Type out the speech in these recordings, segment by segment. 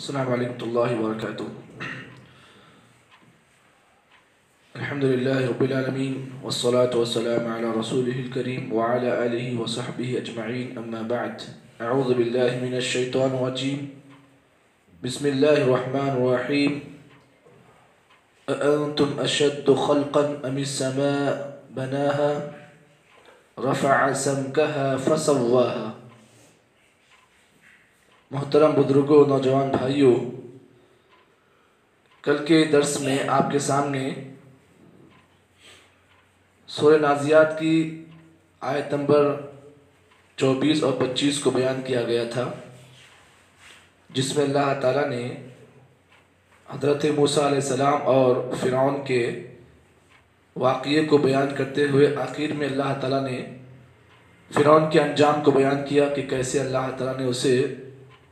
السلام علیکم ورحمۃ اللہ وبرکاتہ۔ الحمد للہ رب العالمین والصلاة والسلام علی رسولہ الکریم وعلی آلہ وصحبہ اجمعین، اما بعد، اعوذ باللہ من الشیطان الرجیم، بسم اللہ الرحمن الرحیم۔ اانتم اشد خلقا ام السماء بناها رفع سمكها فسواها۔ محترم بزرگوں، نوجوان بھائیوں، کل کے درس میں آپ کے سامنے سورہ نازعات کی آیت نمبر 24 اور 25 کو بیان کیا گیا تھا، جس میں اللہ تعالیٰ نے حضرت موسیٰ علیہ السلام اور فرعون کے واقعے کو بیان کرتے ہوئے آخر میں اللہ تعالیٰ نے فرعون کے انجام کو بیان کیا کہ کیسے اللہ تعالیٰ نے اسے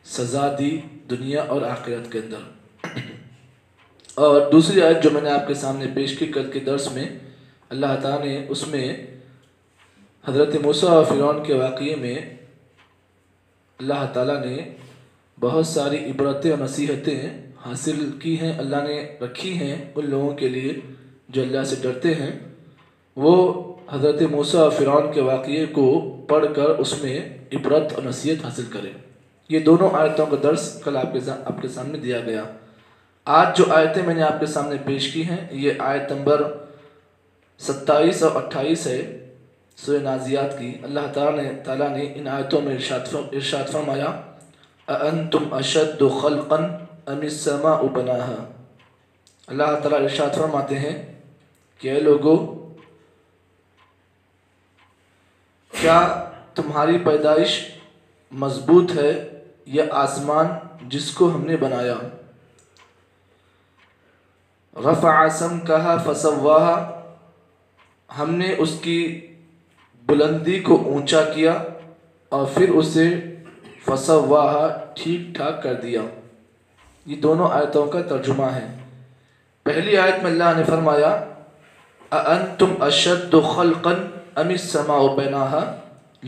سزا دی دنیا اور آخرت کے اندر۔ اور دوسری آیت جو میں نے آپ کے سامنے پیش کی کل کے درس میں، اللہ تعالیٰ نے اس میں حضرت موسیٰ اور فرعون کے واقعے میں اللہ تعالیٰ نے بہت ساری عبرتیں اور نصیحتیں حاصل کی ہیں، اللہ نے رکھی ہیں ان لوگوں کے لیے جو اللہ سے ڈرتے ہیں، وہ حضرت موسیٰ اور فرعون کے واقعے کو پڑھ کر اس میں عبرت اور نصیحت حاصل کریں۔ یہ دونوں آیتوں کا درس کل آپ کے سامنے دیا گیا۔ آج جو آیتیں میں نے آپ کے سامنے پیش کی ہیں، یہ آیت نمبر 27 اور 28 ہے سورہ نازعات کی۔ اللہ تعالیٰ نے ان آیتوں میں ارشاد فرمایا، اَأَنْتُمْ أَشَدُّ خَلْقًا أَمِ السَّمَاءُ بَنَاهَا۔ اللہ تعالیٰ ارشاد فرماتے ہیں کہ اے لوگو، کیا تمہاری پیدائش مضبوط ہے یا آسمان جس کو ہم نے بنایا؟ رفع سمكها فسواها، ہم نے اس کی بلندی کو اونچا کیا اور پھر اسے فسواها ٹھیک ٹھاک کر دیا۔ یہ دونوں آیتوں کا ترجمہ ہے۔ پہلی آیت میں اللہ نے فرمایا اَأَنْتُمْ أَشَدُّ خَلْقًا أَمِ السَّمَاءُ بَنَاهَا،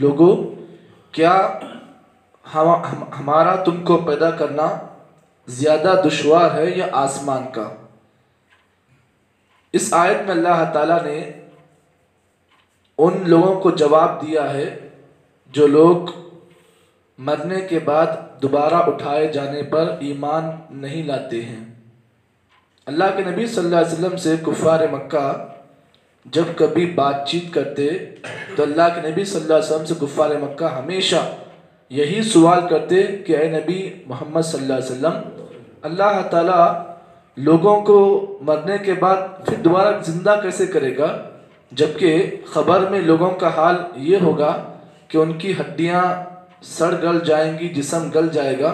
لوگو کیا ہمارا تم کو پیدا کرنا زیادہ دشوار ہے یا آسمان کا؟ اس آیت میں اللہ تعالیٰ نے ان لوگوں کو جواب دیا ہے جو لوگ مرنے کے بعد دوبارہ اٹھائے جانے پر ایمان نہیں لاتے ہیں۔ اللہ کے نبی صلی اللہ علیہ وسلم سے کفار مکہ جب کبھی بات چیت کرتے تو اللہ کے نبی صلی اللہ علیہ وسلم سے کفار مکہ ہمیشہ یہی سوال کرتے کہ اے نبی محمد صلی اللہ علیہ وسلم، اللہ تعالیٰ لوگوں کو مرنے کے بعد پھر دوبارہ زندہ کیسے کرے گا، جبکہ خبر میں لوگوں کا حال یہ ہوگا کہ ان کی ہڈیاں سڑ گل جائیں گی، جسم گل جائے گا،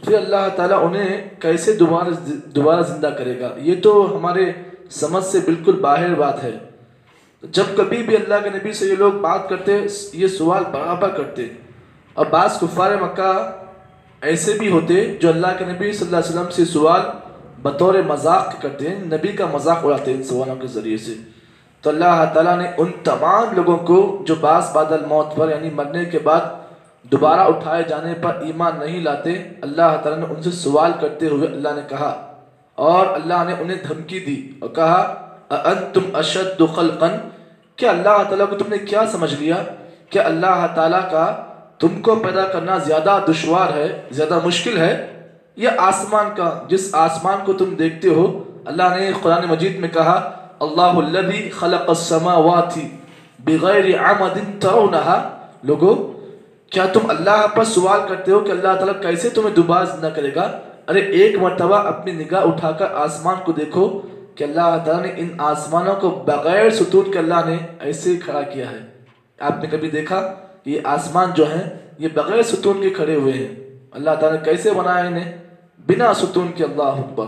پھر اللہ تعالیٰ انہیں کیسے دوبارہ زندہ کرے گا؟ یہ تو ہمارے سمجھ سے بالکل باہر بات ہے۔ جب کبھی بھی اللہ کے نبی سے یہ لوگ بات کرتے، یہ سوال برابر کرتے، اور بعض کفار مکہ ایسے بھی ہوتے جو اللہ کے نبی صلی اللہ علیہ وسلم سے سوال بطور مذاق کرتے ہیں، نبی کا مذاق اڑاتے ہیں ان سوالوں کے ذریعے سے۔ تو اللہ تعالیٰ نے ان تمام لوگوں کو جو بعض بعد الموت پر یعنی مرنے کے بعد دوبارہ اٹھائے جانے پر ایمان نہیں لاتے، اللہ تعالیٰ نے ان سے سوال کرتے ہوئے اللہ نے کہا، اور اللہ نے انہیں دھمکی دی اور کہا اَأَنْتُمْ أَشَدُّ خَلْقًا، کیا اللہ تعالیٰ کو تم نے کیا سمجھ لیا؟ کیا اللہ تعالیٰ کا تم کو پیدا کرنا زیادہ دشوار ہے، زیادہ مشکل ہے، یا آسمان کا جس آسمان کو تم دیکھتے ہو؟ اللہ نے قرآن مجید میں کہا اللہ الذی خلق السماوات بغیر عمد ترونها، لوگو کیا تم اللہ پر سوال کرتے ہو کہ اللہ تعالیٰ کیسے تمہیں دوبارہ زندہ کرے گا؟ ارے ایک مرتبہ اپنی نگاہ اٹھا کر آسمان کو دیکھو کہ اللہ تعالیٰ نے ان آسمانوں کو بغیر ستون کے اللہ نے ایسے کھڑا کیا ہے۔ آپ نے کبھی دیکھا کہ یہ آسمان جو ہیں یہ بغیر ستون کے کھڑے ہوئے ہیں؟ اللہ تعالیٰ نے کیسے بنایا انہیں؟ بنا ستون کے۔ اللہ اکبر۔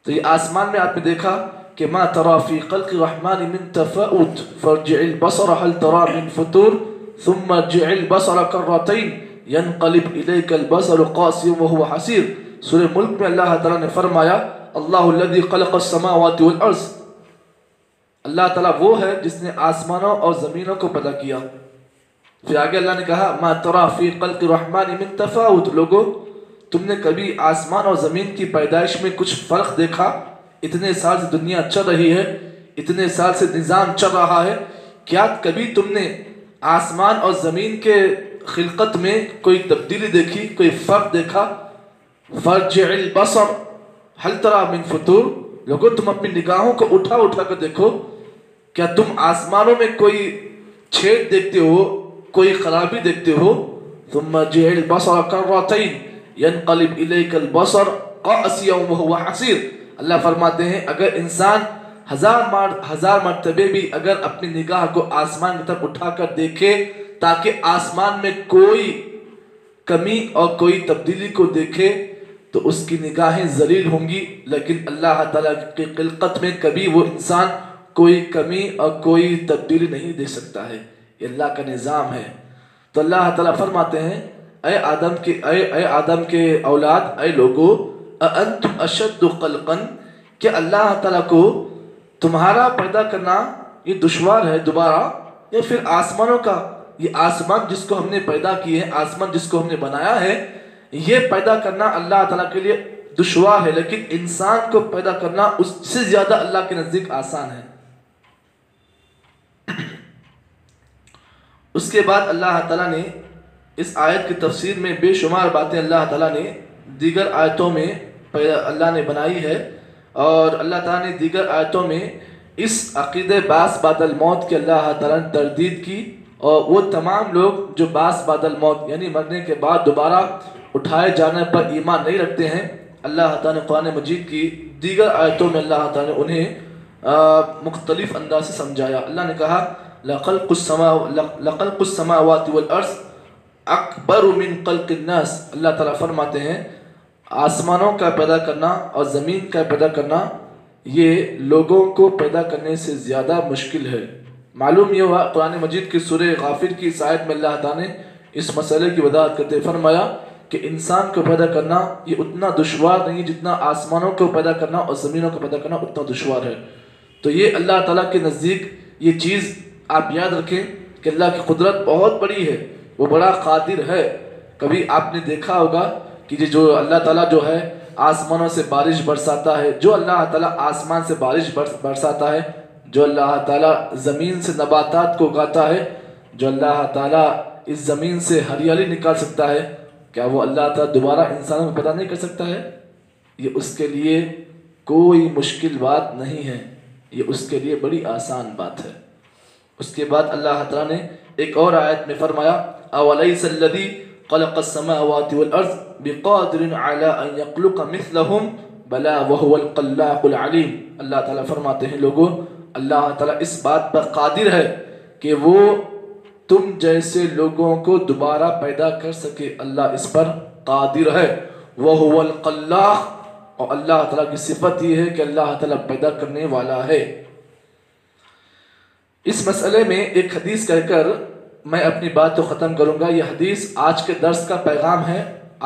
تو یہ آسمان میں آپ نے دیکھا کہ ما ترى في خلق الرحمن من تفاوت فارجع البصر هل ترى من فطور ثم ارجع البصر كرتين ينقلب اليك البصر قاسيا وهو حسير۔ سورہ ملک میں اللہ تعالیٰ نے فرمایا اللہ الذي خلق السماوات والارض، اللہ تعالیٰ وہ ہے جس نے آسمانوں اور زمینوں کو پیدا کیا۔ پھر آگے اللہ نے کہا ما ترى في خلق الرحمن من تفاوت، لوگو تم نے کبھی آسمان اور زمین کی پیدائش میں کچھ فرق دیکھا؟ اتنے سال سے دنیا چل رہی ہے، اتنے سال سے نظام چل رہا ہے، کیا کبھی تم نے آسمان اور زمین کے خلقت میں کوئی تبدیلی دیکھی، کوئی فرق دیکھا؟ فرجع البصر هل ترى من فطور، لوگو تم اپنی نگاہوں کو اٹھا اٹھا کر دیکھو، کیا تم آسمانوں میں کوئی چھید دیکھتے ہو، کوئی خرابی دیکھتے ہو؟ ثم ارجع البصر کرتين ينقلب اليك البصر خاسئا وهو حسير، اللہ فرماتے ہیں اگر انسان ہزار مرتبے بھی اگر اپنی نگاہ کو آسمان کی طرف اٹھا کر دیکھے تاکہ آسمان میں کوئی کمی اور کوئی تبدیلی کو دیکھے تو اس کی نگاہیں ذلیل ہوں گی، لیکن اللہ تعالیٰ کی خلقت میں کبھی وہ انسان کوئی کمی اور کوئی تبدیلی نہیں دے سکتا ہے، یہ اللہ کا نظام ہے۔ تو اللہ تعالیٰ فرماتے ہیں اے آدم کے اولاد، اے لوگو، اَأَنْتُمْ أَشَدُّ خَلْقًا، کہ اللہ تعالیٰ کو تمہارا پیدا کرنا یہ دشوار ہے دوبارہ، یا پھر آسمانوں کا، یہ آسمان جس کو ہم نے پیدا کیے ہیں، آسمان جس کو ہم نے بنایا ہے، یہ پیدا کرنا اللہ تعالیٰ کے لیے دشوار ہے، لیکن انسان کو پیدا کرنا اس سے زیادہ اللہ کے نزدیک آسان ہے۔ اس کے بعد اللہ تعالیٰ نے اس آیت کی تفسیر میں بے شمار باتیں اللہ تعالیٰ نے دیگر آیتوں میں اللہ نے بنائی ہے، اور اللہ تعالیٰ نے دیگر آیتوں میں اس عقیدہ بعث بعد الموت کی اللہ تعالیٰ نے تردید کی، اور وہ تمام لوگ جو بعث بعد الموت یعنی مرنے کے بعد دوبارہ اٹھائے جانے پر ایمان نہیں رکھتے ہیں، اللہ تعالیٰ نے قرآن مجید کی دیگر آیتوں میں اللہ تعالیٰ نے انہیں مختلف انداز سے سمجھایا۔ اللہ نے کہا لَخَلْقُ السَّمَاوَاتِ وَالْأَرْضِ اکبر من خلق الناس، اللہ تعالیٰ فرماتے ہیں آسمانوں کا پیدا کرنا اور زمین کا پیدا کرنا یہ لوگوں کو پیدا کرنے سے زیادہ مشکل ہے۔ معلوم یہ ہوا قرآن مجید کی سورہ غافر کی اس آیت میں اللہ تعالیٰ نے اس مسئلے کی وضاحت کرتے فرمایا کہ انسان کو پیدا کرنا یہ اتنا دشوار نہیں جتنا آسمانوں کو پیدا کرنا اور زمینوں کو پیدا کرنا اتنا دشوار ہے۔ تو یہ اللہ تعالیٰ کے نزدیک یہ چیز آپ یاد رکھیں کہ اللہ کی قدرت بہت بڑی ہے، وہ بڑا قادر ہے۔ کبھی آپ نے دیکھا ہوگا کہ جو اللہ تعالیٰ جو ہے آسمانوں سے بارش برساتا ہے، جو اللہ تعالیٰ آسمان سے بارش برساتا ہے، جو اللہ تعالیٰ زمین سے نباتات کو اگاتا ہے، جو اللہ تعالیٰ اس زمین سے ہریالی نکال سکتا ہے، کیا وہ اللہ تعالیٰ دوبارہ انسانوں کو پیدا نہیں کر سکتا ہے؟ یہ اس کے لیے کوئی مشکل بات نہیں ہے، یہ اس کے لیے بڑی آسان بات ہے۔ اس کے بعد اللہ تعالیٰ نے ایک اور آیت میں فرمایا اَوَلَيْسَ الَّذِي خَلَقَ السَّمَاوَاتِ وَالْأَرْضِ بِقَادِرٍ عَلَىٰ أَن يَخْلُقَ مِثْلَهُمْ بَلَىٰ وَهُوَ الْخَلَّاقُ الْعَلِيمُ، اللہ تعالیٰ فرماتے ہیں لوگوں، اللہ تعالیٰ اس بات پر قادر ہے کہ وہ تم جیسے لوگوں کو دوبارہ پیدا کر سکے، اللہ اس پر قادر ہے۔ وَهُوَ الْخَلَّاقُ، اور اللہ تعالیٰ کی صفت یہ ہے کہ اللہ تعالیٰ پیدا کرنے والا ہے۔ اس مسئلے میں ایک حدیث کہہ کر میں اپنی بات کو ختم کروں گا۔ یہ حدیث آج کے درس کا پیغام ہے،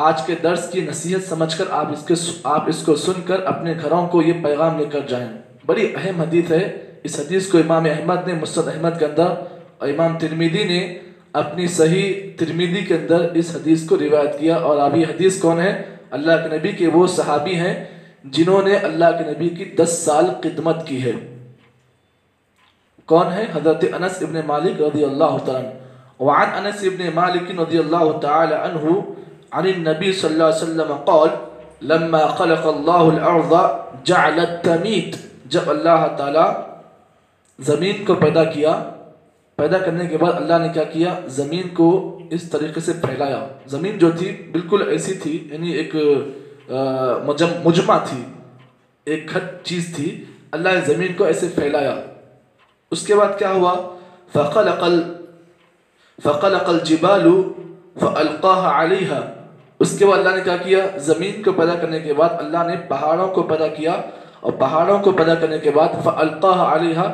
آج کے درس کی نصیحت سمجھ کر آپ اس کو سن کر اپنے گھروں کو یہ پیغام لے کر جائیں۔ بڑی اہم حدیث ہے۔ اس حدیث کو امام احمد نے مسند احمد کے اندر اور امام ترمذی نے اپنی صحیح ترمذی کے اندر اس حدیث کو روایت کیا۔ اور اب یہ حدیث کون ہے؟ اللہ کے نبی کے وہ صحابی ہیں جنہوں نے اللہ کے نبی کی 10 سال خدمت کی ہے۔ کون ہے؟ حضرت انس ابن مالک رضی اللہ تعالیٰ عنہ۔ وعن انس ابن مالک رضی اللہ تعالی عنہ عن النبی صلی اللہ علیہ وسلم قال لما خلق اللہ الارض جعل التمیت، جب اللہ تعالی زمین کو پیدا کیا، پیدا کرنے کے بعد اللہ نے کیا کیا؟ زمین کو اس طریقے سے پھیلایا۔ زمین جو تھی بالکل ایسی تھی، یعنی ایک مجمع تھی، ایک گھٹ چیز تھی، اللہ نے زمین کو ایسے پھیلایا۔ اس کے بعد کیا ہوا؟ فَخَلَقَ الْجِبَالُ فَأَلْقَاهَا عَلَيْهَا، اس کے بعد اللہ نے کیا کیا؟ زمین کو پیدا کرنے کے بعد اللہ نے پہاڑوں کو پیدا کیا، اور پہاڑوں کو پیدا کرنے کے بعد فَأَلْقَاهَا عَلَيْهَا،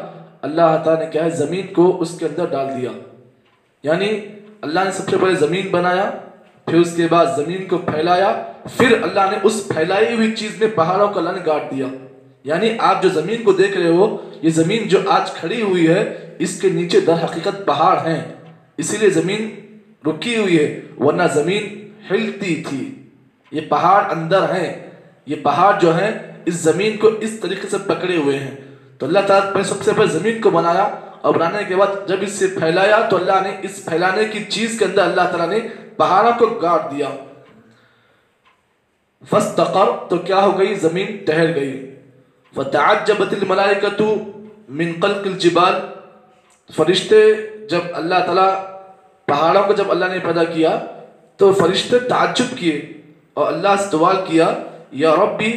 اللہ تعالیٰ نے کیا ہے؟ زمین کو اس کے اندر ڈال دیا۔ یعنی اللہ نے سب سے پہلے زمین بنایا، پھر اس کے بعد زمین کو پھیلایا، پھر اللہ نے اس پھیلائی ہوئی چیز میں پہاڑوں کو اللہ نے گاڑ دیا۔ یعنی آپ جو زمین کو دیکھ رہے ہو، یہ زمین جو آج کھڑی ہوئی ہے، اس کے نیچے در حقیقت پہاڑ ہیں، اسی لیے زمین رکی ہوئی ہے، ورنہ زمین ہلتی تھی، یہ پہاڑ اندر ہیں، یہ پہاڑ جو ہیں اس زمین کو اس طریقے سے پکڑے ہوئے ہیں۔ تو اللہ تعالیٰ نے سب سے پہلے زمین کو بنایا، اور بنانے کے بعد جب اس سے پھیلایا تو اللہ نے اس پھیلانے کی چیز کے اندر اللہ تعالیٰ نے پہاڑوں کو گاڑ دیا۔ فاستقر، تو کیا ہو گئی؟ زمین ٹھہر گئی۔ فتعجبت الملائکۃ من خلق الجبال، فرشتے جب اللہ تعالیٰ پہاڑوں کو جب اللہ نے پیدا کیا تو فرشتے تعجب کیے اور اللہ سے سوال کیا، یا ربی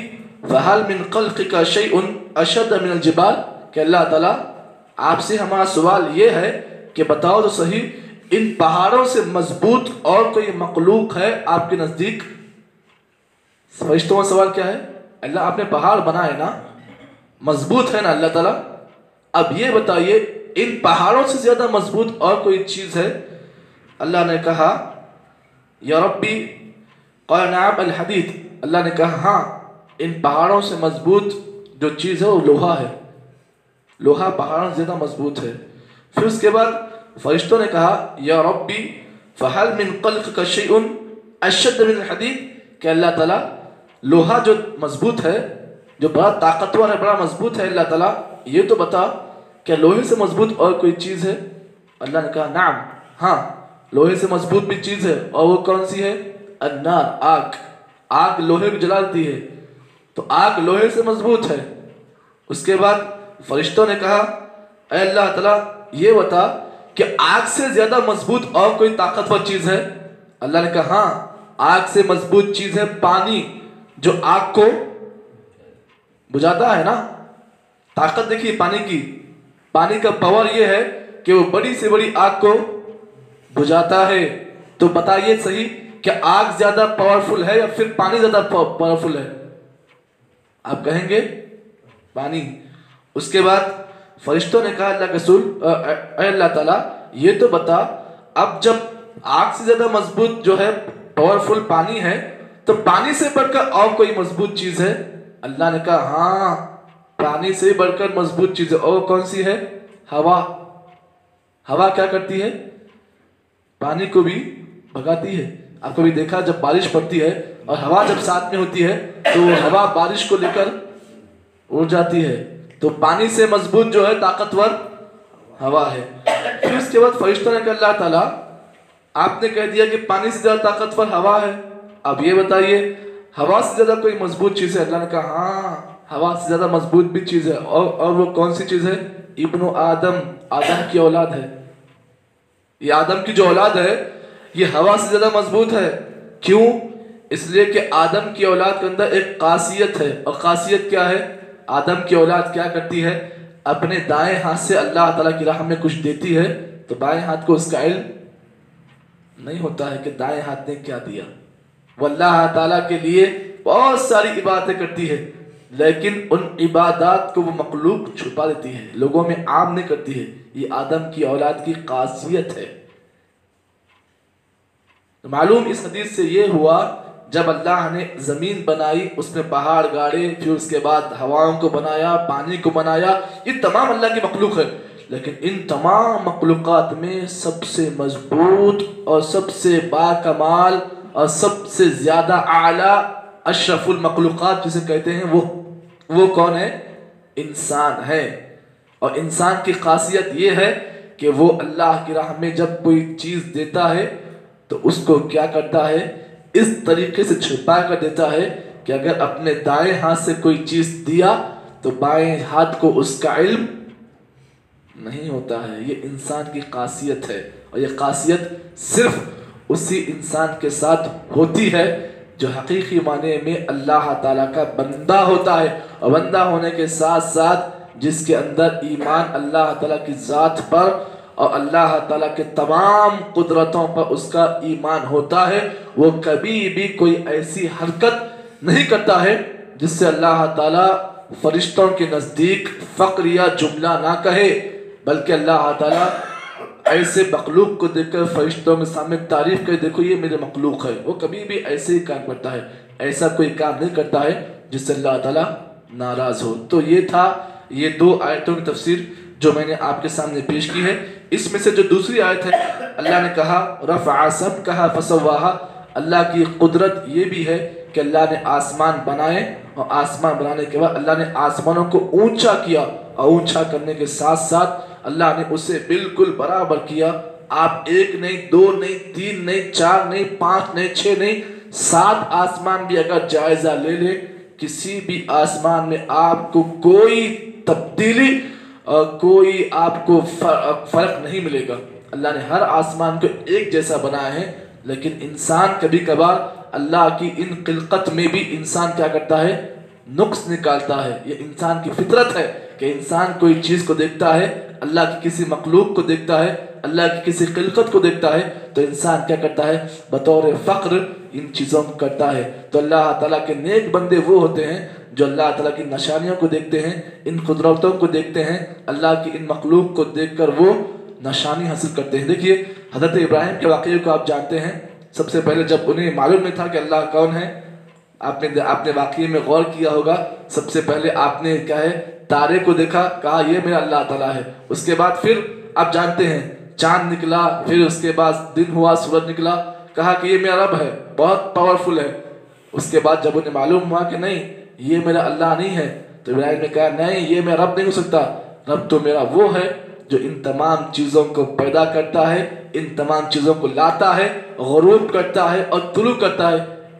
فہل من خلقک شیء اشد من الجبال، کہ اللہ تعالیٰ آپ سے ہمارا سوال یہ ہے کہ بتاؤ تو صحیح ان پہاڑوں سے مضبوط اور کوئی مخلوق ہے آپ کے نزدیک؟ فرشتوں کا سوال کیا ہے؟ اللہ آپ نے پہاڑ بنائے نا، مضبوط ہے نا اللہ تعالیٰ، اب یہ بتائیے ان پہاڑوں سے زیادہ مضبوط اور کوئی چیز ہے؟ اللہ نے کہا یا ربی، قال نعم الحدید، اللہ نے کہا ہاں ان پہاڑوں سے مضبوط جو چیز ہے وہ لوہا ہے، لوہا پہاڑوں سے زیادہ مضبوط ہے۔ پھر اس کے بعد فرشتوں نے کہا یا ربی فہل من خلقک شیء اشد من الحدید، کہ اللہ تعالیٰ لوہا جو مضبوط ہے، جو بڑا طاقتور ہے، بڑا مضبوط ہے، اللہ تعالیٰ یہ تو بتا کہ لوہے سے مضبوط اور کوئی چیز ہے؟ اللہ نے کہا نعم، ہاں لوہے سے مضبوط بھی چیز ہے، اور وہ کون سی ہے؟ النار، آگ، آگ لوہے کو جلا دیتی ہے، تو آگ لوہے سے مضبوط ہے۔ اس کے بعد فرشتوں نے کہا اے اللہ تعالیٰ یہ بتا کہ آگ سے زیادہ مضبوط اور کوئی طاقتور چیز ہے؟ اللہ نے کہا ہاں آگ سے مضبوط چیز ہے پانی، جو آگ کو بجھاتا ہے نا، طاقت دیکھیے پانی کی، پانی کا پاور یہ ہے کہ وہ بڑی سے بڑی آگ کو بجھاتا ہے۔ تو بتائیے صحیح کہ آگ زیادہ پاورفل ہے یا پھر پانی زیادہ پاورفل ہے؟ آپ کہیں گے پانی۔ اس کے بعد فرشتوں نے کہا اللہ کے رسول اے اللہ تعالیٰ یہ تو بتا اب جب آگ سے زیادہ مضبوط جو ہے پاورفل پانی ہے تو پانی سے بڑھ کر اور کوئی مضبوط چیز ہے؟ اللہ نے کہا ہاں پانی سے بڑھ کر مضبوط چیز ہے، اور کون سی ہے؟ ہوا۔ ہوا کیا کرتی ہے؟ پانی کو بھی بھگاتی ہے۔ آپ کو بھی دیکھا جب بارش پڑتی ہے اور ہوا جب ساتھ میں ہوتی ہے تو وہ ہوا بارش کو لے کر اڑ جاتی ہے، تو پانی سے مضبوط جو ہے طاقتور ہوا ہے۔ پھر اس کے بعد فرشتوں نے کہا اللہ تعالیٰ آپ نے کہہ دیا کہ پانی سے زیادہ طاقتور ہوا ہے، اب یہ بتائیے ہوا سے زیادہ کوئی مضبوط چیز ہے؟ اللہ نے کہا ہاں ہوا سے زیادہ مضبوط بھی چیز ہے، اور وہ کون سی چیز ہے؟ ابن آدم، آدم کی اولاد ہے۔ یہ آدم کی جو اولاد ہے یہ ہوا سے زیادہ مضبوط ہے۔ کیوں؟ اس لیے کہ آدم کی اولاد کے اندر ایک خاصیت ہے، اور خاصیت کیا ہے؟ آدم کی اولاد کیا کرتی ہے؟ اپنے دائیں ہاتھ سے اللہ تعالیٰ کی راہ میں کچھ دیتی ہے تو بائیں ہاتھ کو اس کا علم نہیں ہوتا ہے کہ دائیں ہاتھ نے کیا دیا۔ وہ اللہ تعالیٰ کے لیے بہت ساری عبادتیں کرتی ہے، لیکن ان عبادات کو وہ مخلوق چھپا دیتی ہے، لوگوں میں عام نہیں کرتی ہے۔ یہ آدم کی اولاد کی خاصیت ہے۔ تو معلوم اس حدیث سے یہ ہوا جب اللہ نے زمین بنائی اس میں پہاڑ گاڑے، پھر اس کے بعد ہواؤں کو بنایا، پانی کو بنایا، یہ تمام اللہ کی مخلوق ہے، لیکن ان تمام مخلوقات میں سب سے مضبوط اور سب سے باکمال اور سب سے زیادہ اعلیٰ اشرف المخلوقات جسے کہتے ہیں وہ کون ہے؟ انسان ہے۔ اور انسان کی خاصیت یہ ہے کہ وہ اللہ کی راہ میں جب کوئی چیز دیتا ہے تو اس کو کیا کرتا ہے؟ اس طریقے سے چھپا کر دیتا ہے کہ اگر اپنے دائیں ہاتھ سے کوئی چیز دیا تو بائیں ہاتھ کو اس کا علم نہیں ہوتا ہے۔ یہ انسان کی خاصیت ہے، اور یہ خاصیت صرف اسی انسان کے ساتھ ہوتی ہے جو حقیقی معنی میں اللہ تعالیٰ کا بندہ ہوتا ہے، اور بندہ ہونے کے ساتھ ساتھ جس کے اندر ایمان اللہ تعالیٰ کی ذات پر اور اللہ تعالیٰ کے تمام قدرتوں پر اس کا ایمان ہوتا ہے، وہ کبھی بھی کوئی ایسی حرکت نہیں کرتا ہے جس سے اللہ تعالیٰ فرشتوں کے نزدیک فقر یا جملہ نہ کہے، بلکہ اللہ تعالیٰ ایسے مخلوق کو دیکھ کر فرشتوں کے سامنے تعریف کرے، دیکھو یہ میرے مخلوق ہے۔ وہ کبھی بھی ایسے ہی کام کرتا ہے، ایسا کوئی کام نہیں کرتا ہے جس سے اللہ تعالیٰ ناراض ہو۔ تو یہ تھا یہ دو آیتوں کی تفسیر جو میں نے آپ کے سامنے پیش کی ہے۔ اس میں سے جو دوسری آیت ہے، اللہ نے کہا رفع سمکہا فسواہا، اللہ کی قدرت یہ بھی ہے کہ اللہ نے آسمان بنائے اور آسمان بنانے کے بعد اللہ نے آسمانوں کو اونچا کیا اور اونچا کرنے کے ساتھ ساتھ اللہ نے اسے بالکل برابر کیا. آپ ایک نہیں، دو نہیں، تین نہیں، چار نہیں، پانچ نہیں، چھ نہیں، 7 آسمان بھی اگر جائزہ لے لے، کسی بھی آسمان میں آپ کو کوئی تبدیلی اور کوئی آپ کو فرق نہیں ملے گا. اللہ نے ہر آسمان کو ایک جیسا بنایا ہے. لیکن انسان کبھی کبھار اللہ کی ان خلقت میں بھی انسان کیا کرتا ہے؟ نقص نکالتا ہے. یہ انسان کی فطرت ہے کہ انسان کوئی چیز کو دیکھتا ہے، اللہ کی کسی مخلوق کو دیکھتا ہے، اللہ کی کسی خلقت کو دیکھتا ہے، تو انسان کیا کرتا ہے؟ بطور فخر ان چیزوں کو کرتا ہے. تو اللہ تعالیٰ کے نیک بندے وہ ہوتے ہیں جو اللہ تعالیٰ کی نشانیوں کو دیکھتے ہیں، ان قدرتوں کو دیکھتے ہیں، اللہ کی ان مخلوق کو دیکھ کر وہ نشانی حاصل کرتے ہیں. دیکھیے حضرت ابراہیم کے واقعے کو آپ جانتے ہیں. سب سے پہلے جب انہیں معلوم نہیں تھا کہ اللہ کون ہے، آپ نے واقعے میں غور کیا ہوگا. سب سے پہلے آپ نے کیا ہے؟ تارے کو دیکھا، کہا یہ میرا اللہ تعالیٰ ہے. اس کے بعد پھر آپ جانتے ہیں چاند نکلا، پھر اس کے بعد دن ہوا، سورج نکلا، کہا کہ یہ میرا رب ہے، بہت پاورفل ہے. اس کے بعد جب انہیں معلوم ہوا کہ نہیں یہ میرا اللہ نہیں ہے، تو ابراہیم نے کہا نہیں یہ میرا رب نہیں ہو سکتا. رب تو میرا وہ ہے جو ان تمام چیزوں کو پیدا کرتا ہے، ان تمام چیزوں کو لاتا ہے، غروب کرتا ہے اور طلوع کرتا ہے.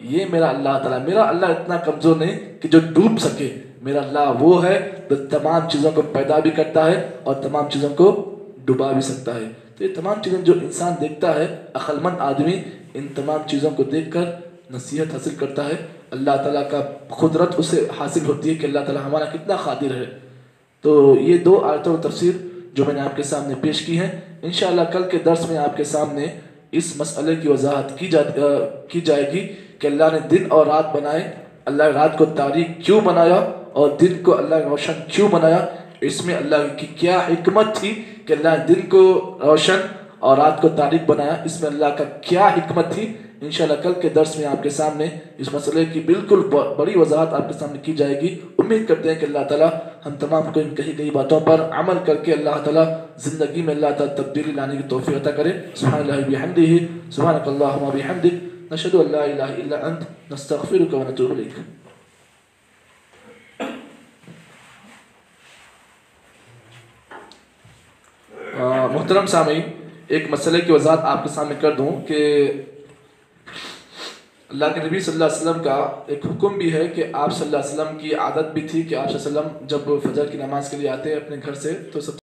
یہ میرا اللہ تعالیٰ. میرا اللہ اتنا کمزور نہیں کہ جو ڈوب سکے. میرا اللہ وہ ہے جو تمام چیزوں کو پیدا بھی کرتا ہے اور تمام چیزوں کو ڈبا بھی سکتا ہے. تو یہ تمام چیزیں جو انسان دیکھتا ہے، عقل مند آدمی ان تمام چیزوں کو دیکھ کر نصیحت حاصل کرتا ہے. اللہ تعالیٰ کا قدرت اسے حاصل ہوتی ہے کہ اللہ تعالیٰ ہمارا کتنا قادر ہے. تو یہ 2 آیتوں کی تفسیر جو میں نے آپ کے سامنے پیش کی ہیں، انشاءاللہ کل کے درس میں آپ کے سامنے اس مسئلے کی وضاحت کی جائے گی کہ اللہ نے دن اور رات بنائے، اللہ نے رات کو تاریک کیوں بنایا اور دن کو اللہ نے روشن کیوں بنایا. اس میں اللہ کی کیا حکمت تھی کہ اللہ نے دن کو روشن اور رات کو تاریک بنایا. اس میں اللہ کا کیا حکمت تھی. انشاءاللہ کل کے درس میں آپ کے سامنے اس مسئلے کی بالکل بڑی وضاحت آپ کے سامنے کی جائے گی. امید کرتے ہیں کہ اللہ تعالیٰ ہم تمام کو ان کہی گئی باتوں پر عمل کر کے اللہ تعالیٰ زندگی میں اللہ تعالیٰ تبدیلی لانے کی توفیق عطا کرے. سبحان اللہ بحمدہ، سبحانک اللہم وبحمدک، نشہد ان لا الہ الا انت، نستغفرک ونتوب الیک. محترم سامعین، ایک مسئلے کی وضاحت آپ کے سامنے کر دوں کہ اللہ کے نبی صلی اللہ علیہ وسلم کا ایک حکم بھی ہے کہ آپ صلی اللہ علیہ وسلم کی عادت بھی تھی کہ آپ صلی اللہ علیہ وسلم جب فجر کی نماز کے لیے آتے ہیں اپنے گھر سے تو سب